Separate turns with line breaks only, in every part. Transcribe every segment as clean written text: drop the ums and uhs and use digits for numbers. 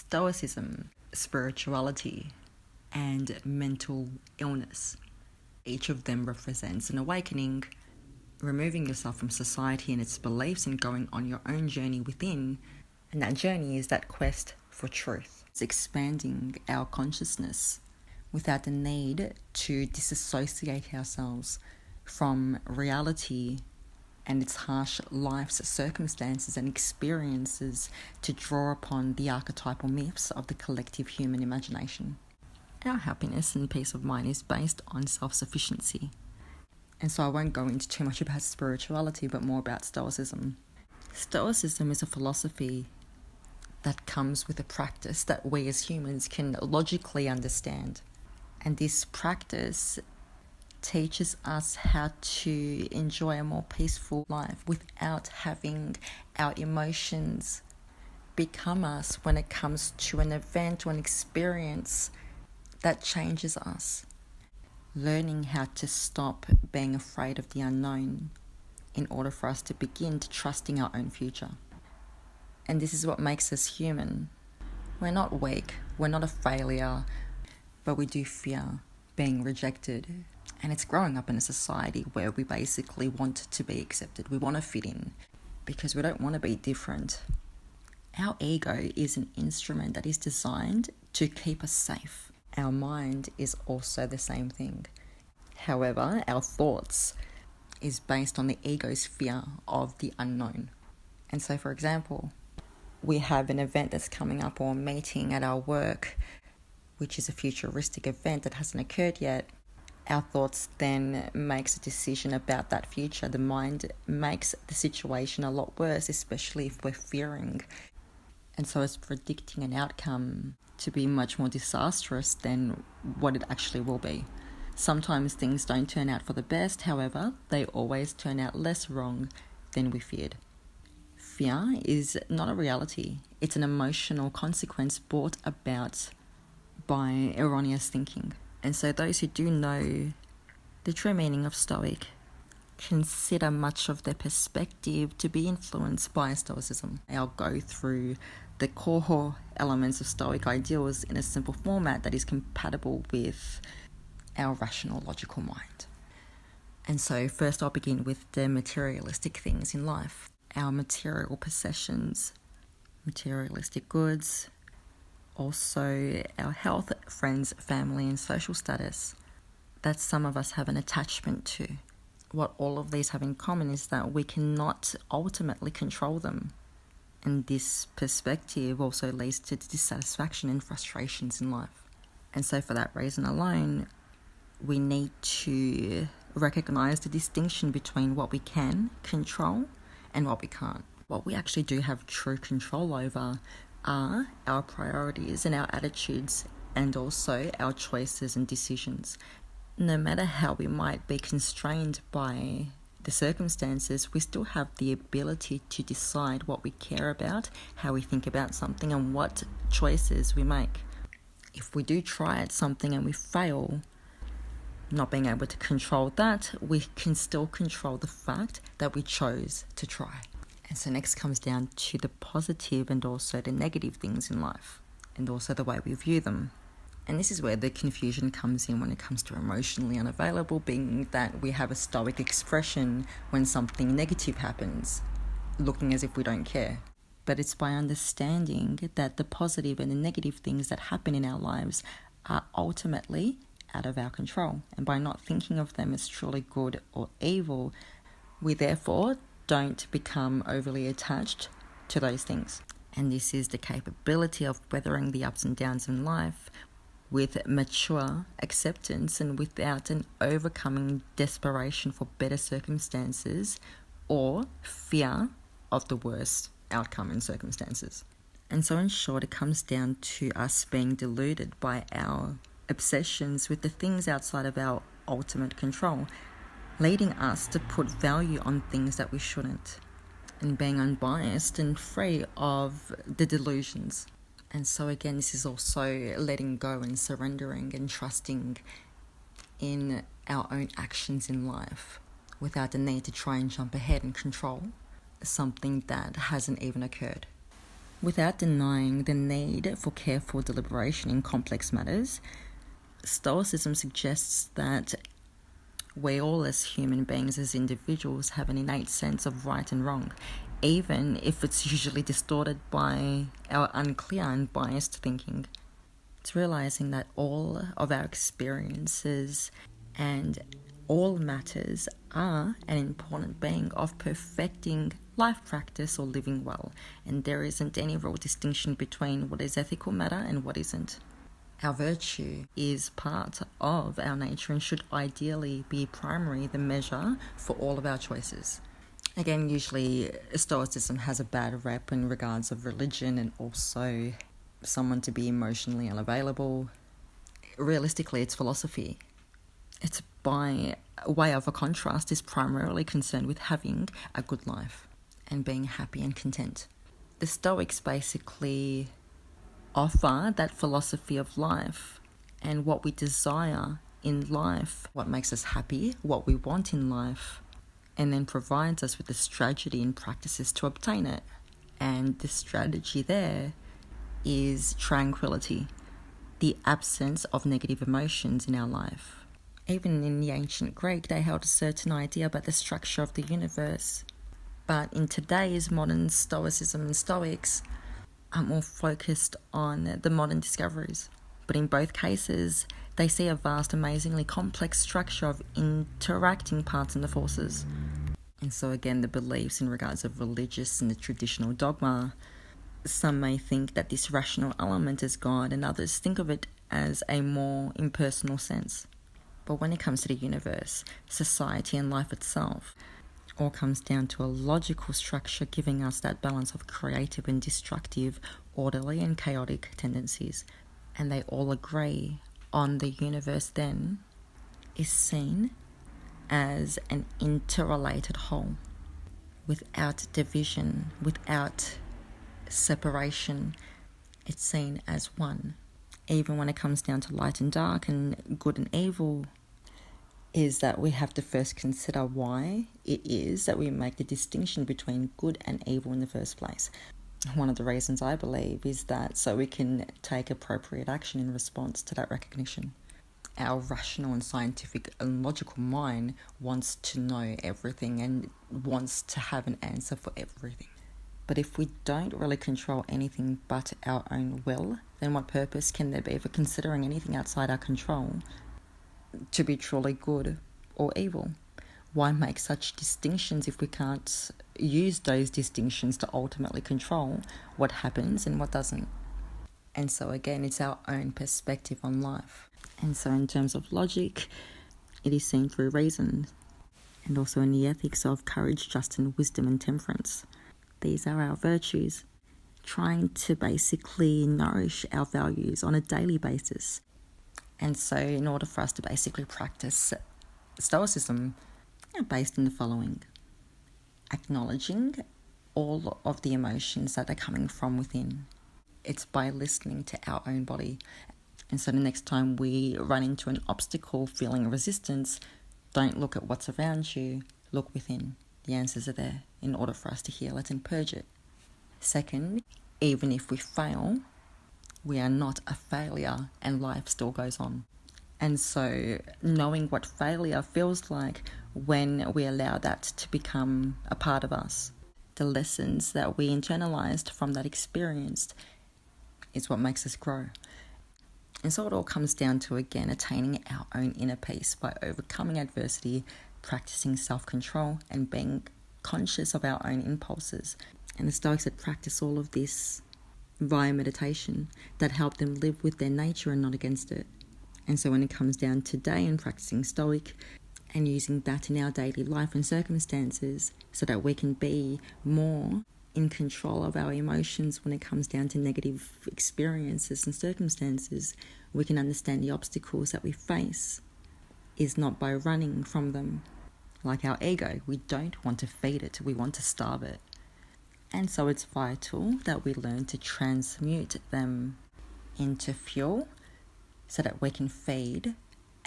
Stoicism, spirituality, and mental illness. Each of them represents an awakening, removing yourself from society and its beliefs and going on your own journey within. And that journey is that quest for truth. It's expanding our consciousness without the need to disassociate ourselves from reality and its harsh life's circumstances and experiences to draw upon the archetypal myths of the collective human imagination. Our happiness and peace of mind is based on self-sufficiency. And so I won't go into too much about spirituality, but more about Stoicism. Stoicism is a philosophy that comes with a practice that we as humans can logically understand. And this practice teaches us how to enjoy a more peaceful life without having our emotions become us when it comes to an event or an experience that changes us. Learning how to stop being afraid of the unknown in order for us to begin to trusting our own future. And this is what makes us human. We're not weak, we're not a failure, but we do fear being rejected. And it's growing up in a society where we basically want to be accepted. We want to fit in because we don't want to be different. Our ego is an instrument that is designed to keep us safe. Our mind is also the same thing. However, our thoughts is based on the ego's fear of the unknown. And so, for example, we have an event that's coming up or a meeting at our work, which is a futuristic event that hasn't occurred yet. Our thoughts then makes a decision about that future. The mind makes the situation a lot worse, especially if we're fearing. And so it's predicting an outcome to be much more disastrous than what it actually will be. Sometimes things don't turn out for the best, however, they always turn out less wrong than we feared. Fear is not a reality. It's an emotional consequence brought about by erroneous thinking. And so those who do know the true meaning of Stoic consider much of their perspective to be influenced by Stoicism. I'll go through the core elements of Stoic ideals in a simple format that is compatible with our rational, logical mind. And so first I'll begin with the materialistic things in life. Our material possessions, materialistic goods, also our health, friends, family, and social status that some of us have an attachment to. What all of these have in common is that we cannot ultimately control them. And this perspective also leads to dissatisfaction and frustrations in life. And so for that reason alone, we need to recognize the distinction between what we can control and what we can't. What we actually do have true control over are our priorities and our attitudes and also our choices and decisions. No matter how we might be constrained by the circumstances, we still have the ability to decide what we care about, how we think about something, and what choices we make. If we do try at something and we fail, not being able to control that, we can still control the fact that we chose to try. And so next comes down to the positive and also the negative things in life, and also the way we view them. And this is where the confusion comes in when it comes to emotionally unavailable, being that we have a stoic expression when something negative happens, looking as if we don't care. But it's by understanding that the positive and the negative things that happen in our lives are ultimately out of our control. And by not thinking of them as truly good or evil, we therefore don't become overly attached to those things. And this is the capability of weathering the ups and downs in life with mature acceptance and without an overcoming desperation for better circumstances or fear of the worst outcome in circumstances. And so in short, it comes down to us being deluded by our obsessions with the things outside of our ultimate control, leading us to put value on things that we shouldn't, and being unbiased and free of the delusions. And so again, this is also letting go and surrendering and trusting in our own actions in life without the need to try and jump ahead and control something that hasn't even occurred. Without denying the need for careful deliberation in complex matters, Stoicism suggests that we all, as human beings, as individuals, have an innate sense of right and wrong, even if it's usually distorted by our unclear and biased thinking. It's realizing that all of our experiences and all matters are an important being of perfecting life practice or living well, and there isn't any real distinction between what is ethical matter and what isn't. Our virtue is part of our nature and should ideally be primary, the measure for all of our choices. Again, usually Stoicism has a bad rep in regards of religion and also someone to be emotionally unavailable. Realistically, it's philosophy. It's by way of a contrast is primarily concerned with having a good life and being happy and content. The Stoics basically offer that philosophy of life and what we desire in life, what makes us happy, what we want in life, and then provides us with the strategy and practices to obtain it. And the strategy there is tranquility, the absence of negative emotions in our life. Even in the ancient Greek, they held a certain idea about the structure of the universe. But in today's modern Stoicism and Stoics are more focused on the modern discoveries. But in both cases, they see a vast, amazingly complex structure of interacting parts and the forces. And so again, the beliefs in regards of religious and the traditional dogma, some may think that this rational element is God, and others think of it as a more impersonal sense. But when it comes to the universe, society and life itself, all comes down to a logical structure giving us that balance of creative and destructive, orderly and chaotic tendencies. And they all agree on the universe then is seen as an interrelated whole, without division, without separation. It's seen as one. Even when it comes down to light and dark and good and evil, is that we have to first consider why it is that we make the distinction between good and evil in the first place. One of the reasons I believe is that so we can take appropriate action in response to that recognition. Our rational and scientific and logical mind wants to know everything and wants to have an answer for everything. But if we don't really control anything but our own will, then what purpose can there be for considering anything outside our control to be truly good or evil? Why make such distinctions if we can't use those distinctions to ultimately control what happens and what doesn't? And so again, it's our own perspective on life. And so in terms of logic, it is seen through reason, and also in the ethics of courage, justice, wisdom and temperance. These are our virtues, trying to basically nourish our values on a daily basis. And so in order for us to basically practice Stoicism, based in the following: acknowledging all of the emotions that are coming from within. It's by listening to our own body. And so the next time we run into an obstacle feeling resistance, don't look at what's around you, look within. The answers are there in order for us to heal it and purge it. Second, even if we fail, we are not a failure and life still goes on. And so knowing what failure feels like when we allow that to become a part of us, the lessons that we internalized from that experience is what makes us grow. And so it all comes down to, again, attaining our own inner peace by overcoming adversity, practicing self-control and being conscious of our own impulses. And the Stoics had practiced all of this via meditation that helped them live with their nature and not against it. And so when it comes down today and practicing Stoic and using that in our daily life and circumstances so that we can be more in control of our emotions when it comes down to negative experiences and circumstances, we can understand the obstacles that we face is not by running from them. Like our ego, we don't want to feed it, we want to starve it. And so it's vital that we learn to transmute them into fuel so that we can feed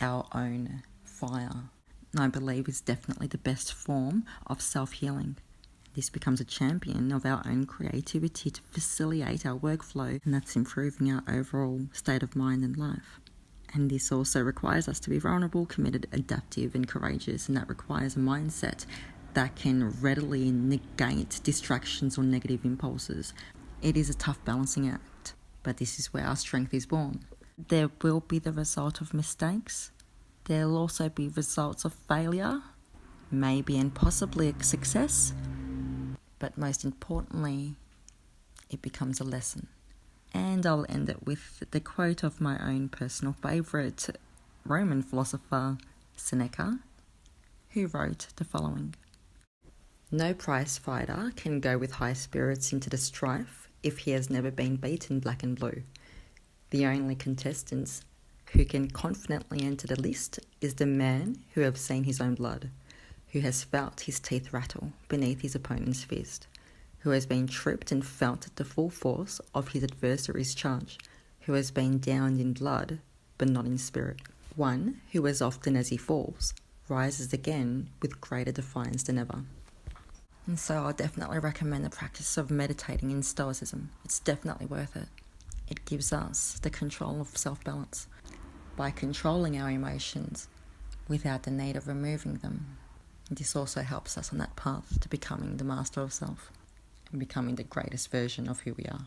our own fire. I believe is definitely the best form of self-healing. This becomes a champion of our own creativity to facilitate our workflow, and that's improving our overall state of mind and life. And this also requires us to be vulnerable, committed, adaptive, and courageous, and that requires a mindset that can readily negate distractions or negative impulses. It is a tough balancing act, but this is where our strength is born. There will be the result of mistakes. There will also be results of failure, maybe and possibly a success, but most importantly, it becomes a lesson. And I'll end it with the quote of my own personal favourite Roman philosopher, Seneca, who wrote the following: "No prize fighter can go with high spirits into the strife if he has never been beaten black and blue. The only contestants who can confidently enter the list is the man who has seen his own blood, who has felt his teeth rattle beneath his opponent's fist, who has been tripped and felt the full force of his adversary's charge, who has been downed in blood but not in spirit. One who, as often as he falls, rises again with greater defiance than ever." And so I'll definitely recommend the practice of meditating in Stoicism. It's definitely worth it. It gives us the control of self-balance by controlling our emotions without the need of removing them. This also helps us on that path to becoming the master of self and becoming the greatest version of who we are.